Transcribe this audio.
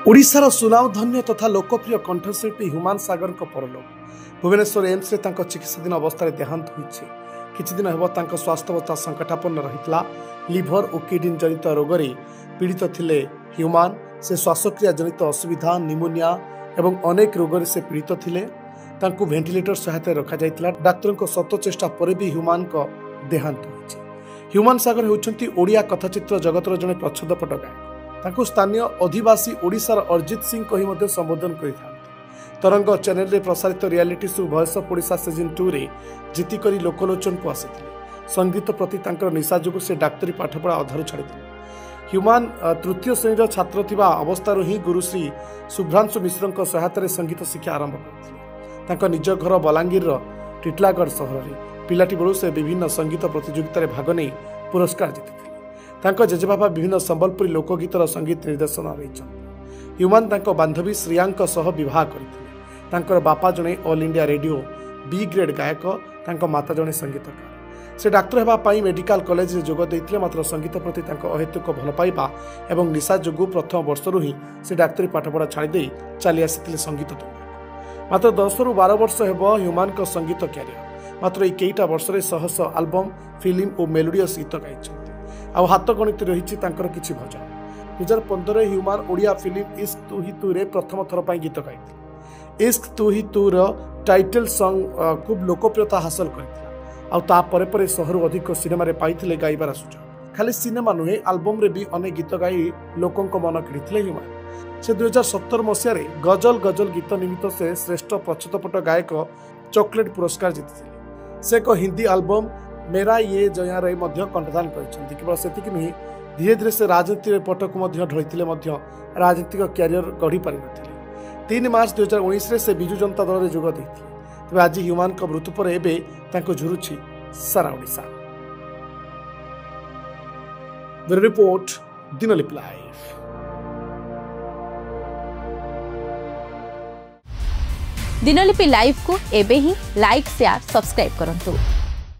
ओडिशार सुनामधन्य तथा लोकप्रिय कंठशिल्पी ह्यूमान सागर परलोक भुवनेश्वर एम्स रे चिकित्साधीन अवस्था देहांत होइछि। किछि दिन हेबो तांको स्वास्थ्यावस्था संकटापन्न रहितला। लिभर और किडनी जनित रोग रे पीड़ित थिले ह्यूमान। से श्वासक्रिया जनित असुविधा, निमोनिया एवं अनेक रोग रे से पीड़ित थिले। तांको वेंटिलेटर सहायता रखा जायतिला। डाक्टरक शत चेष्टा पर भी ह्यूमान को देहांत होइछि। ह्यूमान सागर हेउछंती ओडिया कथाचित्र जगतर जने प्रच्छदपट गायक। तांको स्थानीय अधिवासी ओडिशार अरिजित सिंह कही मध्य संबोधन करिथांती। तरंग चैनल रे प्रसारित reality show voice of Odisha season 2 रे जीती करी लोकलोचन को आसीथिले। संगीत प्रति तांकर निशा जोगु से डाक्तरी पाठपढ़ा अधारु छाड़िथिले। ह्यूमान तृतीय श्रेणी छात्र थिबा अवस्थारु ही गुरुश्री शुभ्रांशु मिश्रक सहायता संगीत शिक्षा आरंभ करथिले। तांको निज घर बलांगीर टिटलागढ़ सहर रे पिलाटी बेलू से विभिन्न संगीत प्रतियोगिता भाग नहीं पुरस्कार जीतिथिले। तांको जेजेबाबा विभिन्न संबलपुरी लोकगीतर संगीत निर्देशन रही। ह्यूमान तांको बांधवी श्रियांक सह विवाह करथिले। तांकर बापा जने all India radio B grade गायक। तांको माता जने संगीतकार। से डाक्टर हेबा पाई मेडिकल कॉलेज रे जोग दैथिले। मात्र संगीत प्रति तांको अहेतुक भल पाइबा एवं निशा जोगु प्रथम वर्षरु ही से डाक्तरी पाठपढ़ा छाड़ी दे चली आसिथिले संगीत दुनिया। मात्र 10 रु 12 वर्ष हेबो ह्यूमान को संगीत कैरियर। मात्र एई केइटा वर्ष रे शह शह एल्बम, फिल्म और मेलोडियस गीत गाइछन्ति। आउ हाथ गणित रही किछि भजन। 2015 ह्यूमान ओडिया फिल्म इश्क तू ही तू रे प्रथम थर पर गीत गाइथिले। इश्क तू ही तू रो टाइटल सॉन्ग खूब लोकप्रियता हासिल करथिला। आउ ता परे परे शहरु अधिक सिनेमा रे पाइथिले गाइबार सुजोग। खाली सिनेमा नुहे एल्बम रे भी अनेक गीत गाई लोकंक मन किथिले ह्यूमान। से 2017 मसिया रे गजल गजल गीत निमित्त से श्रेष्ठ प्रच्छदपट गायक चॉकलेट पुरस्कार जीतिथिले। से एक हिंदी एल्बम मेरा ये जया रे मध्य कंठदान करिसेंती। केवल सेतिक नुहे धीरे धीरे से राजनीति पटक मध्य ढळिथिले। राजनीतिक कैरियर गढ़ी पारि नथिले। 3 मार्च 2019 रे से बिजु जनता दल रे जोग दैथिले। तबे आज ह्यूमान का मृत्यु पर एबे तांको झुरुछि सारा Odisha. The report Dinalipi live. Dinalipi live को एबे ही लाइक, शेयर, सब्सक्राइब करंतु।